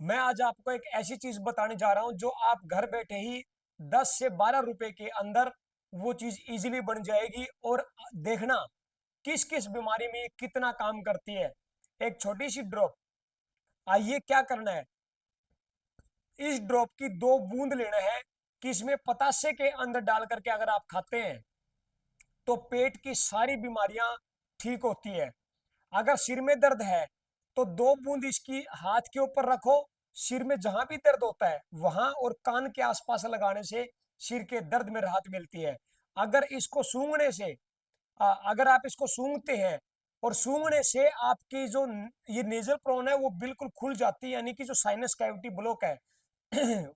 मैं आज आपको एक ऐसी चीज बताने जा रहा हूं जो आप घर बैठे ही 10 से 12 रुपए के अंदर वो चीज इजीली बन जाएगी। और देखना किस किस बीमारी में ये कितना काम करती है। एक छोटी सी ड्रॉप। आइए क्या करना है, इस ड्रॉप की 2 बूंद लेना है कि इसमें पतासे के अंदर डाल करके अगर आप खाते हैं तो पेट की सारी बीमारियां ठीक होती है। अगर सिर में दर्द है तो 2 बूंद इसकी हाथ के ऊपर रखो, सिर में जहां भी दर्द होता है वहां और कान के आसपास लगाने से सिर के दर्द में राहत मिलती है। अगर इसको सूंघने से अगर आप इसको सूंघते हैं और सूंघने से आपकी जो ये नेजल प्रोन है वो बिल्कुल खुल जाती है, यानी कि जो साइनस कैविटी ब्लॉक है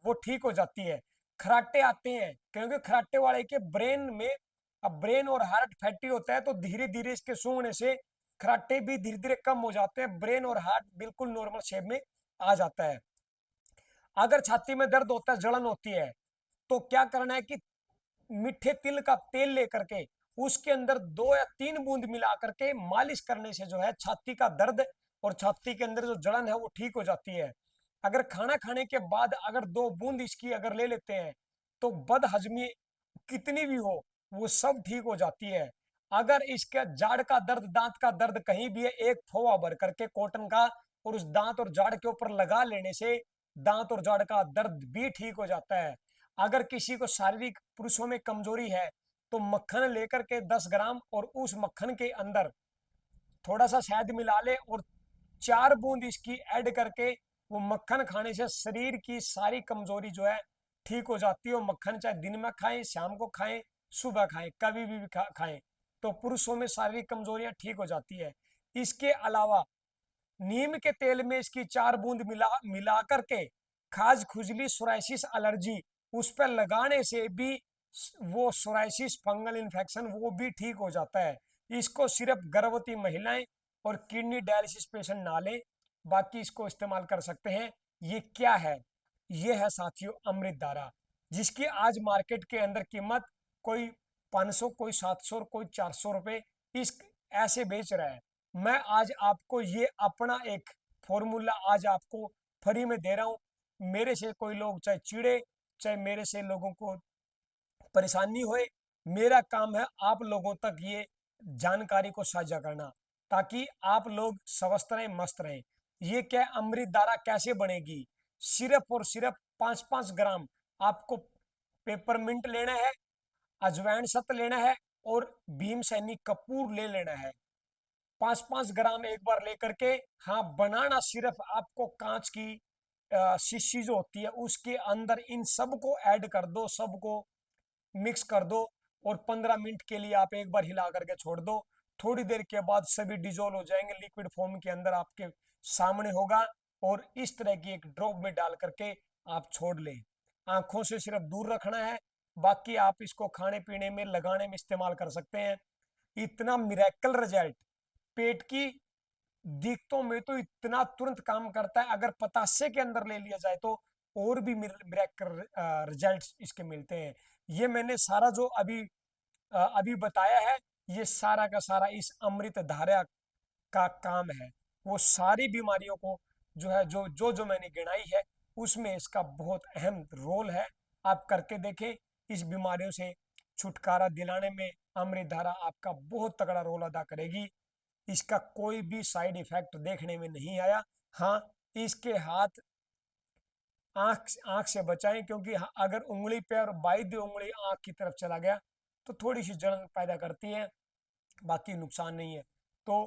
वो ठीक हो जाती है। खराटे आते हैं क्योंकि खराटे वाले के ब्रेन में, अब ब्रेन और हार्ट फैटी होता है तो धीरे धीरे इसके सूंघने से खराटे भी धीरे धीरे कम हो जाते हैं, ब्रेन और हार्ट बिल्कुल नॉर्मल शेप में आ जाता है। अगर छाती में दर्द होता है, जलन होती है, तो क्या करना है कि मीठे तिल का तेल लेकर के उसके अंदर 2 या 3 बूंद मिला करके मालिश करने से जो है छाती का दर्द और छाती के अंदर जो जलन है वो ठीक हो जाती है। अगर खाना खाने के बाद अगर 2 बूंद इसकी अगर ले लेते हैं तो बदहजमी कितनी भी हो वो सब ठीक हो जाती है। अगर इसका जाड़ का दर्द, दांत का दर्द कहीं भी है, एक फौवा भर करके कॉटन का और उस दांत और जाड़ के ऊपर लगा लेने से दांत और जाड़ का दर्द भी ठीक हो जाता है। अगर किसी को शारीरिक पुरुषों में कमजोरी है तो मक्खन लेकर के 10 ग्राम और उस मक्खन के अंदर थोड़ा सा शहद मिला ले और 4 बूंद इसकी ऐड करके वो मक्खन खाने से शरीर की सारी कमजोरी जो है ठीक हो जाती है। और मक्खन चाहे दिन में खाएं, शाम को खाएं, सुबह खाएं, कभी भी खाएं तो पुरुषों में शारीरिक कमजोरियां ठीक हो जाती है। इसके अलावा नीम के तेल में इसकी 4 बूंद मिला मिला करके खाज, खुजली, सोराइसिस, एलर्जी उस पर लगाने से भी वो सोराइसिस फंगल इन्फेक्शन वो भी ठीक हो जाता है। इसको सिर्फ गर्भवती महिलाएं और किडनी डायलिसिस पेशेंट ना लें, बाकी इसको इस्तेमाल कर सकते हैं। ये क्या है? ये है साथियों अमृत धारा, जिसकी आज मार्केट के अंदर कीमत कोई 500, कोई 700 और कोई 400 रुपए इस ऐसे बेच रहा है। मैं आज आपको ये अपना एक फॉर्मूला आज आपको फ्री में दे रहा हूं। मेरे से कोई लोग चाहे चिड़े, चाहे मेरे से लोगों को परेशानी होए, मेरा काम है आप लोगों तक ये जानकारी को साझा करना ताकि आप लोग स्वस्थ रहें, मस्त रहें। ये क्या अमृत धारा कैसे बनेगी? सिर्फ और सिर्फ 5-5 ग्राम आपको पेपरमिंट लेना है, अजवाइन सत्त लेना है और भीम सैनिक कपूर ले लेना है। 5-5 ग्राम एक बार लेकर के, हाँ बनाना सिर्फ आपको कांच की शीशी जो होती है उसके अंदर इन सबको ऐड कर दो, सबको मिक्स कर दो और 15 मिनट के लिए आप एक बार हिला करके छोड़ दो। थोड़ी देर के बाद सभी डिजोल्व हो जाएंगे, लिक्विड फॉर्म के अंदर आपके सामने होगा। और इस तरह की एक ड्रॉप में डाल करके आप छोड़ लें। आंखों से सिर्फ दूर रखना है, बाकी आप इसको खाने पीने में, लगाने में इस्तेमाल कर सकते हैं। इतना मिरेकल रिजल्ट पेट की दिक्कतों में तो इतना तुरंत काम करता है, अगर पतासे के अंदर ले लिया जाए तो और भी मिरेकल रिजल्ट्स इसके मिलते हैं। ये मैंने सारा जो अभी बताया है, ये सारा का सारा इस अमृत धारा का काम है। वो सारी बीमारियों को जो है, जो जो जो मैंने गिनाई है उसमें इसका बहुत अहम रोल है। आप करके देखें, इस बीमारियों से छुटकारा दिलाने में अमृत धारा आपका बहुत तगड़ा रोल अदा करेगी। इसका कोई भी साइड इफेक्ट देखने में नहीं आया। हाँ, इसके हाथ आंख आंख से बचाएं, क्योंकि अगर उंगली पे और बाह्य उंगली आंख की तरफ चला गया तो थोड़ी सी जलन पैदा करती है, बाकी नुकसान नहीं है। तो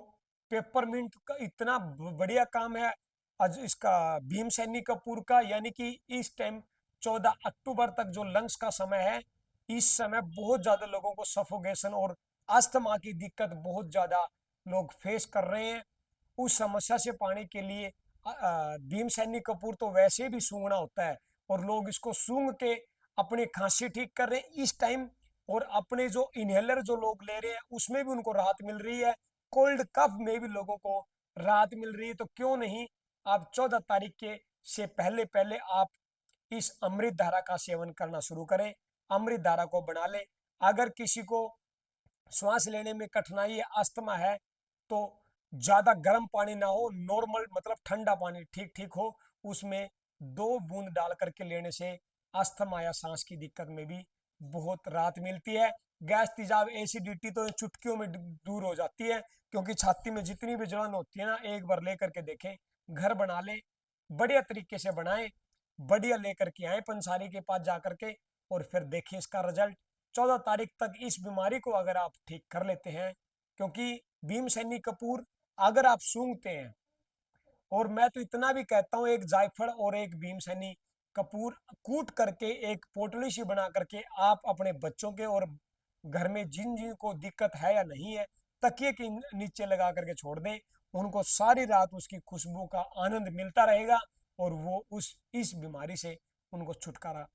पेपरमिंट का इतना बढ़िया काम है। आज इसका भीम सैनिक कपूर का, यानी कि इस टाइम 14 अक्टूबर तक जो लंग्स का समय है, इस समय बहुत ज्यादा लोगों को सफोकेशन और अस्थमा की दिक्कत बहुत ज्यादा लोग फेस कर रहे हैं। उस समस्या से पाने के लिए भीम सैनिक कपूर तो वैसे भी सूंघना होता है और लोग इसको सूंघ के अपनी खांसी ठीक कर रहे हैं इस टाइम। और अपने जो इनहेलर जो लोग ले रहे हैं उसमें भी उनको राहत मिल रही है, कोल्ड कफ में भी लोगों को राहत मिल रही है। तो क्यों नहीं आप 14 तारीख के से पहले पहले आप इस अमृत धारा का सेवन करना शुरू करें, अमृत धारा को बना लें। अगर किसी को श्वास लेने में कठिनाई है, अस्थमा है, तो ज्यादा गर्म पानी ना हो, नॉर्मल मतलब ठंडा पानी ठीक ठीक हो उसमें 2 बूंद डाल करके लेने से अस्थमा या सांस की दिक्कत में भी बहुत राहत मिलती है। गैस तेजाब एसिडिटी तो चुटकियों में दूर हो जाती है, क्योंकि छाती में जितनी भी जलन होती है ना, एक बार लेकर के देखें, घर बना ले, बढ़िया तरीके से बनाएं, बढ़िया लेकर के आए पंसारी के पास जाकर के, और फिर देखिए इसका रिजल्ट। 14 तारीख तक इस बीमारी को अगर आप ठीक कर लेते हैं, क्योंकि भीमसेनी कपूर अगर आप सूंघते हैं, और मैं तो इतना भी कहता हूँ, एक जायफल और एक भीमसेनी कपूर कूट करके एक पोटली सी बना करके आप अपने बच्चों के और घर में जिन जिन को दिक्कत है या नहीं है, तकिए के नीचे लगा करके छोड़ दें, उनको सारी रात उसकी खुशबू का आनंद मिलता रहेगा, और वो इस बीमारी से उनको छुटकारा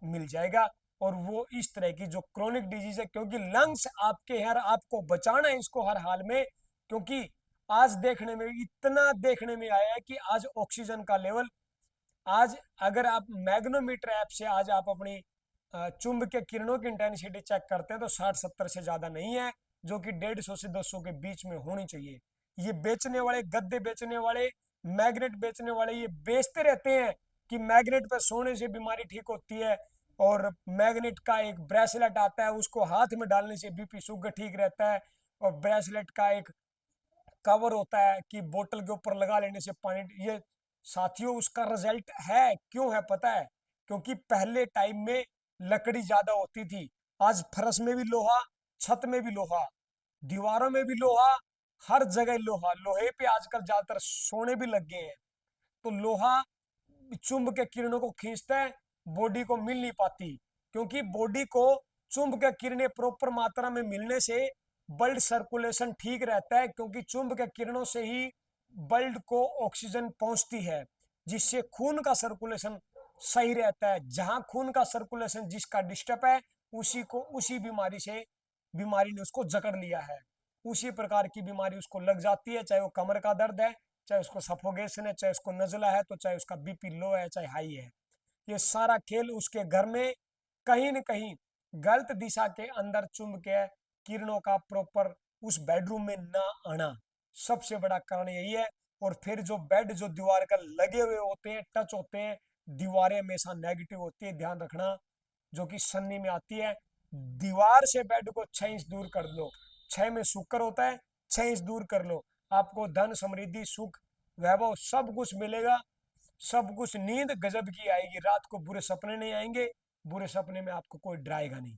मिल जाएगा। और वो इस तरह की जो क्रोनिक डिजीज है, क्योंकि लंग्स आपके हर आपको बचाना है इसको हर हाल में, क्योंकि आज देखने में इतना देखने में आया है कि आज ऑक्सीजन का लेवल, आज अगर आप मैग्नोमीटर ऐप से आज आप अपनी चुंबकीय किरणों की इंटेंसिटी चेक करते हैं तो 60-70 से ज्यादा नहीं है, जो कि 150 से 200 के बीच में होनी चाहिए। ये बेचने वाले, गद्दे बेचने वाले, मैग्नेट बेचने वाले, ये बेचते रहते हैं कि मैग्नेट पर सोने से बीमारी ठीक होती है, और मैग्नेट का एक ब्रेसलेट आता है, उसको हाथ में डालने से बीपी शुगर ठीक रहता है, और ब्रेसलेट का एक कवर होता है कि बोतल के ऊपर लगा लेने से पानी, ये साथियों उसका रिजल्ट है, क्यों है पता है? क्योंकि पहले टाइम में लकड़ी ज्यादा होती थी, आज फर्श में भी लोहा, छत में भी लोहा, दीवारों में भी लोहा, हर जगह लोहा, लोहे पे आजकल ज्यादातर सोने भी लग गए हैं। तो लोहा चुंबकीय किरणों को खींचता है, बॉडी को मिल नहीं पाती, क्योंकि बॉडी को चुंबकीय किरणें प्रॉपर मात्रा में मिलने से ब्लड सर्कुलेशन ठीक रहता है, क्योंकि चुंबकीय किरणों से ही ब्लड को ऑक्सीजन पहुंचती है, जिससे खून का सर्कुलेशन सही रहता है। जहां खून का सर्कुलेशन जिसका डिस्टर्ब है, उसी को उसी बीमारी ने उसको जकड़ लिया है, उसी प्रकार की बीमारी उसको लग जाती है, चाहे वो कमर का दर्द है, चाहे उसको सफोगेशन है, चाहे उसको नजला है, तो चाहे उसका बीपी लो है, चाहे हाई है। ये सारा खेल उसके घर में कहीं न कहीं गलत दिशा के अंदर चुंबकीय किरणों का प्रॉपर उस बेडरूम में ना आना, सबसे बड़ा कारण यही है। और फिर जो बेड जो दीवार का लगे हुए होते हैं, टच होते हैं, दीवारें हमेशा नेगेटिव होती है, ध्यान रखना, जो कि सन्नी में आती है। दीवार से बेड को 6 इंच दूर कर लो, 6 में शुक्र होता है, 6 इंच दूर कर लो, आपको धन समृद्धि सुख वैभव सब कुछ मिलेगा, सब कुछ, नींद गजब की आएगी, रात को बुरे सपने नहीं आएंगे, बुरे सपने में आपको कोई डराएगा नहीं।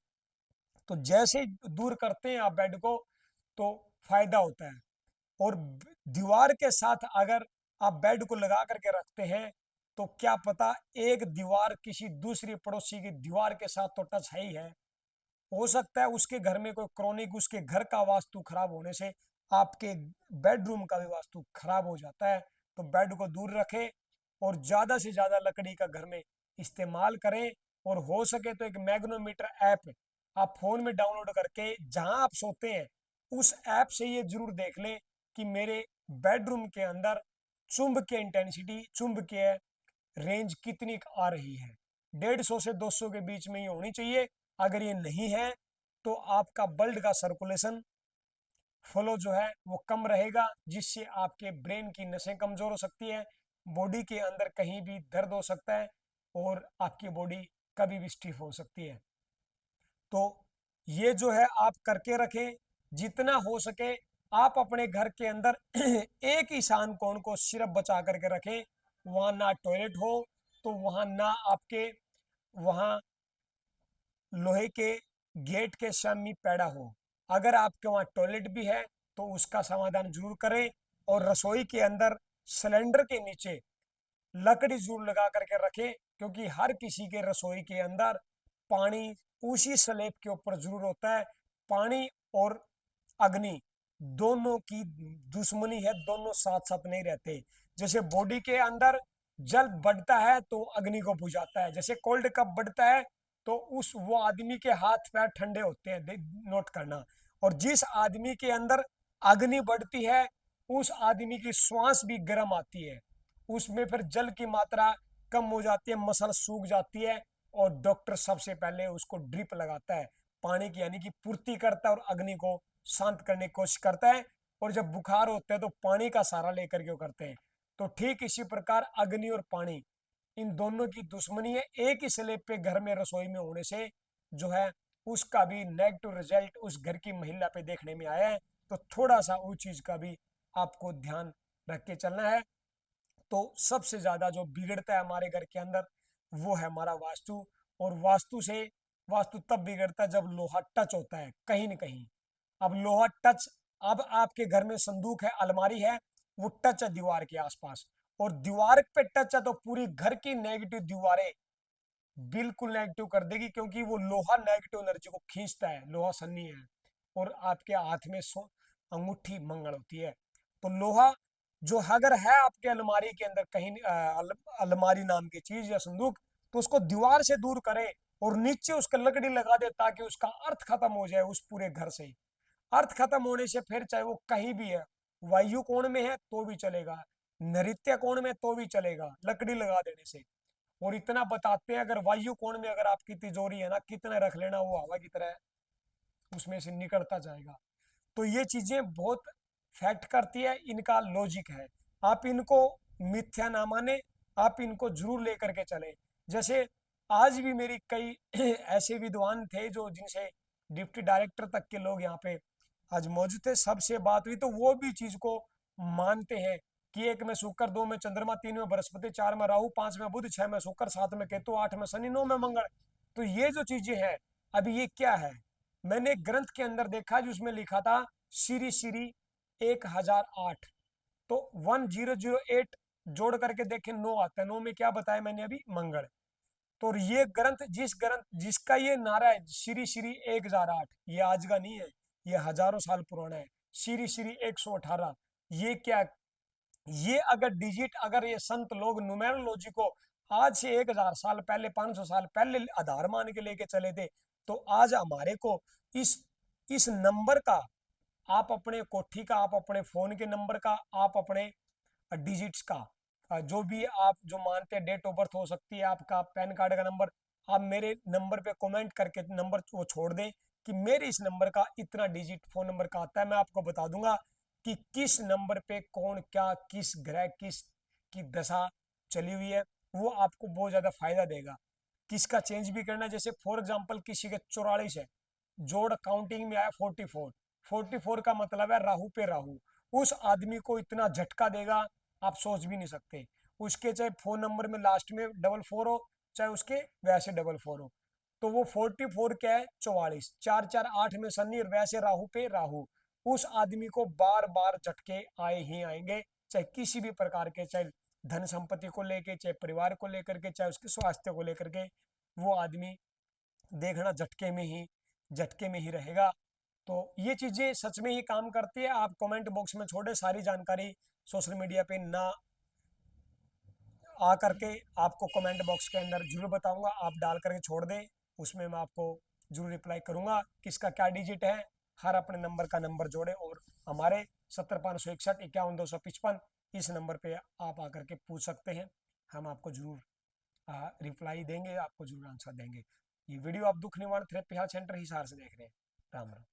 तो जैसे ही दूर करते हैं आप बेड को, तो फायदा होता है। और दीवार के साथ अगर आप बेड को लगा करके रखते हैं, तो क्या पता एक दीवार किसी दूसरी पड़ोसी की दीवार के साथ तो टच है ही है, हो सकता है उसके घर में कोई क्रॉनिक, उसके घर का वास्तु खराब होने से आपके बेडरूम का भी वास्तु खराब हो जाता है। तो बेड को दूर रखें, और ज्यादा से ज्यादा लकड़ी का घर में इस्तेमाल करें, और हो सके तो एक मैग्नोमीटर ऐप आप फोन में डाउनलोड करके जहां आप सोते हैं, उस ऐप से ये जरूर देख लें कि मेरे बेडरूम के अंदर चुंबकीय इंटेंसिटी, चुंबकीय रेंज कितनी आ रही है। 150 से 200 के बीच में ये होनी चाहिए। अगर ये नहीं है, तो आपका ब्लड का सर्कुलेशन फ्लो जो है वो कम रहेगा, जिससे आपके ब्रेन की नसें कमजोर हो सकती है, बॉडी के अंदर कहीं भी दर्द हो सकता है, और आपकी बॉडी कभी भी स्टिफ हो सकती है। तो ये जो है आप करके रखें, जितना हो सके आप अपने घर के अंदर एक ही ईशान कोण को सिर्फ बचा करके रखें, वहां ना टॉयलेट हो, तो वहां ना आपके वहां लोहे के गेट के सामने पैड़ा हो। अगर आपके वहां टॉयलेट भी है, तो उसका समाधान जरूर करें, और रसोई के अंदर सिलेंडर के नीचे लकड़ी जरूर लगा करके रखें, क्योंकि हर किसी के रसोई के अंदर पानी उसी स्लैब के ऊपर जरूर होता है। पानी और अग्नि दोनों की दुश्मनी है, दोनों साथ साथ नहीं रहते। जैसे बॉडी के अंदर जल बढ़ता है तो अग्नि को बुझाता है, जैसे कोल्ड कप बढ़ता है तो उस वो आदमी के हाथ पैर ठंडे होते हैं, नोट करना। और जिस आदमी के अंदर अग्नि बढ़ती है, उस आदमी की श्वास भी गर्म आती है, उसमें फिर जल की मात्रा कम हो जाती है, मसल सूख जाती है, और डॉक्टर सबसे पहले उसको ड्रिप लगाता है, पानी की यानी कि पूर्ति करता है, और अग्नि को शांत करने की कोशिश करता है। और जब बुखार होता है तो पानी का सहारा लेकर के वो करते हैं। तो ठीक इसी प्रकार अग्नि और पानी, इन दोनों की दुश्मनी है। एक ही स्लेब पे घर में रसोई में होने से जो है उसका भी नेगेटिव रिजल्ट उस घर की महिला पे देखने में आया है। तो थोड़ा सा उस चीज का भी आपको ध्यान रख के चलना है। तो सबसे ज्यादा जो बिगड़ता है हमारे घर के अंदर वो है हमारा वास्तु। और वास्तु तब बिगड़ता है जब लोहा टच होता है कहीं ना कहीं। अब लोहा टच, अब आपके घर में संदूक है, अलमारी है, वो टच है दीवार के आसपास, और दीवार पे टच है तो पूरी घर की नेगेटिव दीवारें बिल्कुल नेगेटिव कर देगी, क्योंकि वो लोहा नेगेटिव एनर्जी को खींचता है, लोहा सन्नी है। और आपके हाथ में अंगूठी मंगल होती है। तो लोहा जो अगर है आपके अलमारी के अंदर कहीं अलमारी नाम की चीज या संदूक, तो उसको दीवार से दूर करे और नीचे उसका लकड़ी लगा दे, ताकि उसका अर्थ खत्म हो जाए उस पूरे घर से। अर्थ खत्म होने से फिर चाहे वो कहीं भी है, वायु कोण में है तो भी चलेगा, नैऋत्य कोण में तो भी चलेगा, लकड़ी लगा देने से। और इतना बताते हैं, अगर वायु कोण में अगर आपकी तिजोरी है ना, कितना रख लेना, वो हवा की तरह उसमें से निकलता जाएगा। तो ये चीजें बहुत फैक्ट करती है, इनका लॉजिक है। आप इनको मिथ्या ना माने, आप इनको जरूर लेकर के चले। जैसे आज भी मेरी कई ऐसे विद्वान थे जो जिनसे डिप्टी डायरेक्टर तक के लोग यहाँ पे आज मौजूद थे, सबसे बात हुई तो वो भी चीज को मानते हैं कि एक में शुक्र, दो में चंद्रमा, तीन में बृहस्पति, चार में राहु, पांच में बुध, छह में शुक्र, सात में केतु, आठ में शनि, नौ में मंगल। तो ये जो चीजें हैं, अभी ये क्या है, मैंने एक ग्रंथ के अंदर देखा जिसमें लिखा था श्री श्री 1008। तो 1008 जोड़ करके देखे 9 आता है, 9 में क्या बताया मैंने अभी, मंगल। तो ये ग्रंथ जिसका ये नारा है श्री श्री 1008, ये आज का नहीं है, ये हजारों साल पुराना है। श्री श्री 118, ये क्या, ये अगर डिजिट, अगर ये संत लोग न्यूमेरोलॉजी को आज से 1000 साल पहले, 500 साल पहले आधार मान के लेके चले थे, तो आज हमारे को इस नंबर का, आप अपने कोठी का, आप अपने फोन के नंबर का, आप अपने डिजिट्स का, जो भी आप जो मानते हैं, डेट ऑफ बर्थ हो सकती है, आपका पैन कार्ड का नंबर, आप मेरे नंबर पे कमेंट करके नंबर वो छोड़ दें कि मेरे इस नंबर का इतना डिजिट फोन नंबर का आता है। मैं आपको बता दूंगा कि किस नंबर पे कौन क्या, किस ग्रह किस की दशा चली हुई है, वो आपको बहुत ज्यादा फायदा देगा। किसका चेंज भी करना है, जैसे फॉर एग्जाम्पल किसी के 44 है, जोड़ काउंटिंग में आया 44, 44 का मतलब है राहु पे राहु, उस आदमी को इतना झटका देगा आप सोच भी नहीं सकते। उसके चाहे फोन नंबर में लास्ट में 44 हो, चाहे उसके वैसे 44 हो, तो वो 44 क्या है, 44, 448 में शनि और वैसे राहु पे राहु, उस आदमी को बार बार झटके आए ही आएंगे, चाहे किसी भी प्रकार के, चाहे धन संपत्ति को लेके, चाहे परिवार को लेकर के, चाहे उसके स्वास्थ्य को लेकर के, वो आदमी देखना झटके में ही रहेगा। तो ये चीजें सच में ही काम करती है। आप कमेंट बॉक्स में छोड़े, सारी जानकारी सोशल मीडिया पे ना आ करके आपको कमेंट बॉक्स के अंदर जरूर बताऊंगा, आप डाल करके छोड़ दें, उसमें मैं आपको जरूर रिप्लाई करूंगा किसका क्या डिजिट है। हर अपने नंबर का नंबर जोड़े और हमारे 70 561 51 255 इस नंबर पे आप आकर के पूछ सकते हैं, हम आपको जरूर रिप्लाई देंगे, आपको जरूर आंसर देंगे। ये वीडियो आप दुख निवारण थेरेपी हेल्थ सेंटर हिसार से देख रहे हैं। राम राम।